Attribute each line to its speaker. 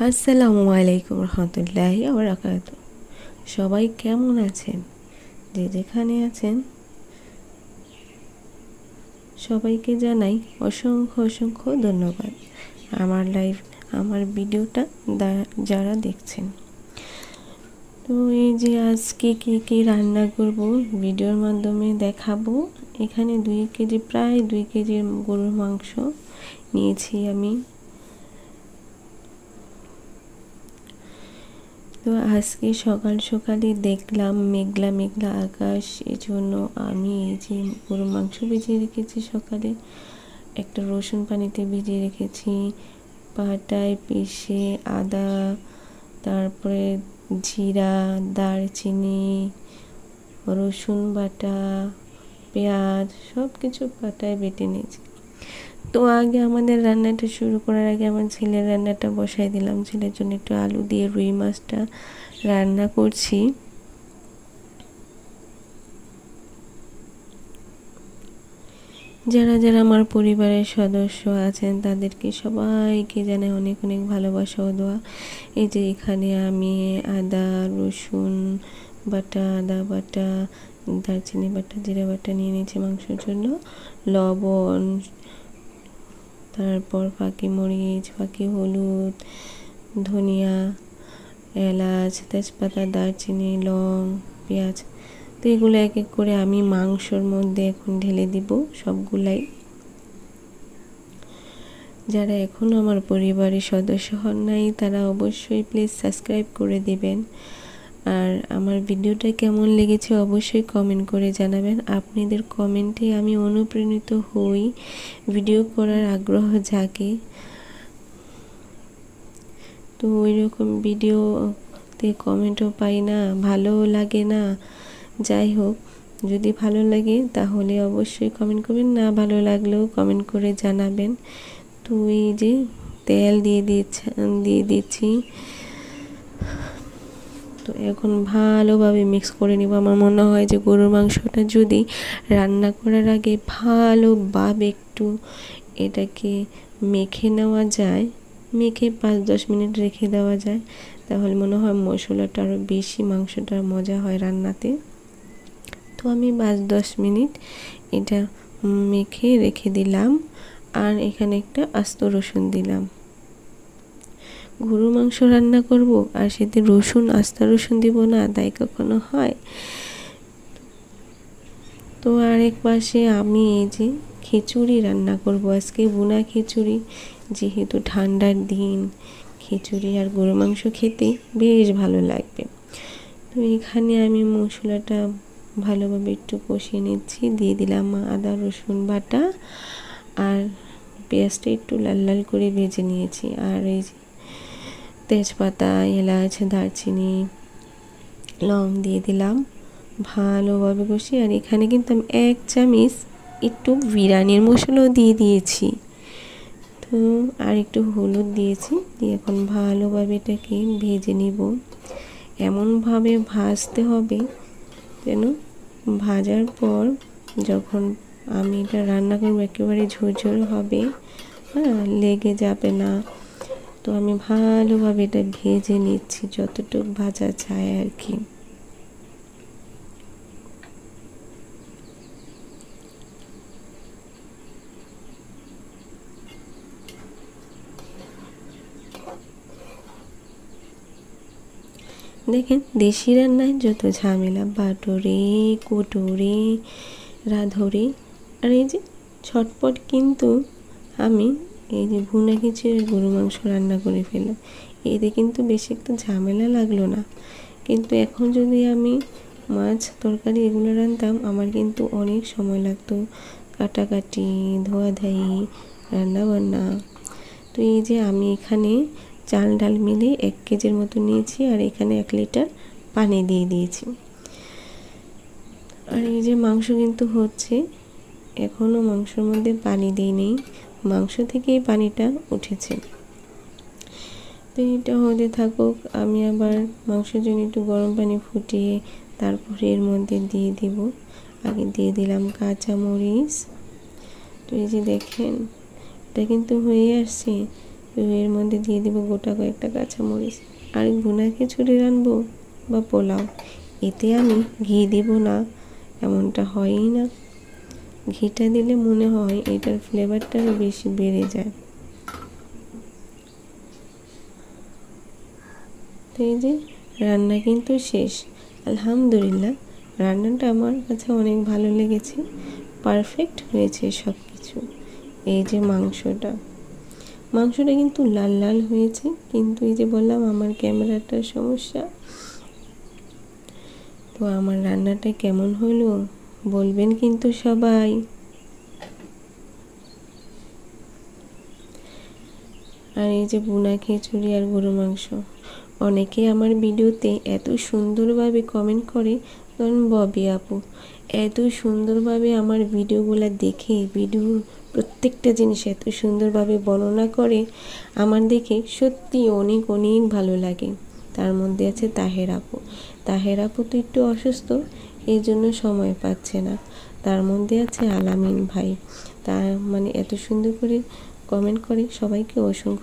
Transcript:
Speaker 1: আসসালামু আলাইকুম রহমতুল্লাহি ওয়া বারাকাতুহু। সবাই কেমন আছেন? যে যেখানে আছেন সবাইকে জানাই অসংখ্য অসংখ্য ধন্যবাদ আমার ভিডিওটা যারা দেখছেন। তো এই যে আজকে কি রান্না করব ভিডিওর মাধ্যমে দেখাবো। এখানে প্রায় 2 কেজি গরুর মাংস নিয়েছি আমি। তো আজকে সকালে দেখলাম মেঘলা মেঘলা আকাশ, এজন্য আমি এই যে গরুর মাংস ভিজিয়ে রেখেছি সকালে, একটা রসুন পানিতে ভিজিয়ে রেখেছি, পাটায় পিষে আদা, তারপরে জিরা, দারচিনি, রসুন বাটা, পেঁয়াজ সব কিছু পাটায় বেটে নিয়েছি। তো আগে আমাদের রান্নাটা শুরু করার আগে আমার ছেলের রান্নাটা বসাই দিলাম। ছেলের জন্য একটু আলু দিয়ে রুই মাছটা রান্না করছি। যারা যারা আমার পরিবারের সদস্য আছেন তাদেরকে সবাইকে জানাই অনেক অনেক ভালোবাসা ও দোয়া। এই যে এখানে আমি আদা রসুন বাটা, আদা বাটা, দারচিনি বাটা, জিরা বাটা নিয়ে নিয়েছি মাংসের জন্য, লবণ, তারপর ফাঁকি মরিচ, ফাঁকি হলুদ, ধনিয়া, এলাচ, তেজপাতা, দারচিনি, লং, পেঁয়াজ। তো এগুলো এক এক করে আমি মাংসর মধ্যে এখন ঢেলে দিব সবগুলাই। যারা এখনও আমার পরিবারের সদস্য হন নাই তারা অবশ্যই প্লিজ সাবস্ক্রাইব করে দিবেন। আর আমার ভিডিওটা কেমন লেগেছে অবশ্যই কমেন্ট করে জানাবেন। আপনাদের কমেন্টে আমি অনুপ্রাণিত হই, ভিডিও করার আগ্রহ জাগে। তো ওইরকম ভিডিওতে কমেন্টও পাই না, ভালোও লাগে না। যাই হোক, যদি ভালো লাগে তাহলে অবশ্যই কমেন্ট করবেন, না ভালো লাগলেও কমেন্ট করে জানাবেন। তো এই যে তেল দিয়ে দিচ্ছি। তো এখন ভালোভাবে মিক্স করে নিব। আমার মনে হয় যে গরুর মাংসটা যদি রান্না করার আগে ভালোভাবে একটু এটাকে মেখে নেওয়া যায়, মেখে 5-10 মিনিট রেখে দেওয়া যায়, তাহলে মনে হয় মশলাটা আরও বেশি মাংসটার মজা হয় রান্নাতে। তো আমি 5-10 মিনিট এটা মেখে রেখে দিলাম। আর এখানে একটা আস্ত রসুন দিলাম। গরুর মাংস রান্না করব আর সেতে আস্ত রসুন দিব না, তাই কখনো হয়? তো আরেক পাশে আমি এই যে খিচুড়ি রান্না করব আজকে, ভুনা খিচুড়ি। যেহেতু ঠান্ডার দিন, খিচুড়ি আর গরুর মাংস খেতে বেশ ভালো লাগবে। তো এখানে আমি মশলাটা ভালোভাবে একটু কষিয়ে নিচ্ছি। দিয়ে দিলাম আদা রসুন বাটা, আর পেঁয়াজটা একটু লাল লাল করে ভেজে নিয়েছি। আর এই যে তেজপাতা, এলাচ, দারচিনি, লং দিয়ে দিলাম ভালোভাবে কষিয়ে। আর এখানে কিন্তু আমি 1 চামচ একটু বিরিয়ানির মশলাও দিয়ে দিয়েছি। তো আর একটু হলুদ দিয়েছি, দিয়ে এখন ভালোভাবে এটাকে ভেজে নিব। এমনভাবে ভাজতে হবে যেন ভাজার পর যখন আমি এটা রান্না করবো একেবারে ঝরঝরে হবে, হ্যাঁ, লেগে যাবে না। তো আমি ভালোভাবে এটা ভেজে নিচ্ছি, যতটুকু ভাজা যায় আর কি। দেখেন দেশি রান্নায় যত ঝামেলা, বাটরে কোটরে রাঁধরে। আর এই যে ছটপট কিন্তু আমি এই যে ভুনা খিচুড়ি গরু মাংস রান্না করে ফেললাম। এতে কিন্তু বেশি একটা ঝামেলা লাগলো না। কিন্তু এখন যদি আমি মাছ তরকারি এগুলো রান্নতাম, আমার কিন্তু অনেক সময় লাগতো, কাটাকাটি, ধোয়াধাই, রান্নাবান্না। তো এই যে আমি এখানে চাল ডাল মিলে 1 কেজির মতো নিয়েছি, আর এখানে 1 লিটার পানি দিয়ে দিয়েছি। আর এই যে মাংস কিন্তু হচ্ছে, এখনও মাংসের মধ্যে পানি দিইনি, মাংস থেকেই পানিটা উঠেছে। তো এটা হতে থাকুক। আমি আবার মাংসের জন্য একটু গরম পানি ফুটিয়ে তারপরে এর মধ্যে দিয়ে দিব। আগে দিয়ে দিলাম কাঁচামরিচ। তো এই যে দেখেন এটা কিন্তু হয়ে আসছে। এর মধ্যে দিয়ে দিব গোটা কয়েকটা কাঁচামরিচ। আর ভুনা খিচুড়ি রানবো বা পোলাও, এতে আমি ঘি দেব না এমনটা হয়ই না। ঘিটা দিলে মনে হয় এটার ফ্লেভারটা আরও বেশি বেড়ে যায়। তো এই যে রান্না কিন্তু শেষ, আলহামদুলিল্লাহ। রান্নাটা আমার কাছে অনেক ভালো লেগেছে, পারফেক্ট হয়েছে সব কিছু। এই যে মাংসটা কিন্তু লাল লাল হয়েছে, কিন্তু এই যে বললাম আমার ক্যামেরাটার সমস্যা। তো আমার রান্নাটা কেমন হলো বলবেন কিন্তু সবাই। আর এই যে ভুনা খিচুড়ি আর গরুর মাংস, অনেকে আমার ভিডিওতে এত সুন্দরভাবে কমেন্ট করে, কারণ ববি আপু এত সুন্দরভাবে আমার ভিডিওগুলো দেখে, ভিডিওর প্রত্যেকটা জিনিস এত সুন্দরভাবে বর্ণনা করে, আমার দেখে সত্যি অনেক অনেক ভালো লাগে। তার মধ্যে আছে তাহের আপু। তাহের আপু তো একটু অসুস্থ, এই জন্য সময় পাচ্ছে না। তার মধ্যে আছে আলামিন ভাই, তার মানে এত সুন্দর করে কমেন্ট করে, সবাইকে অসংখ্য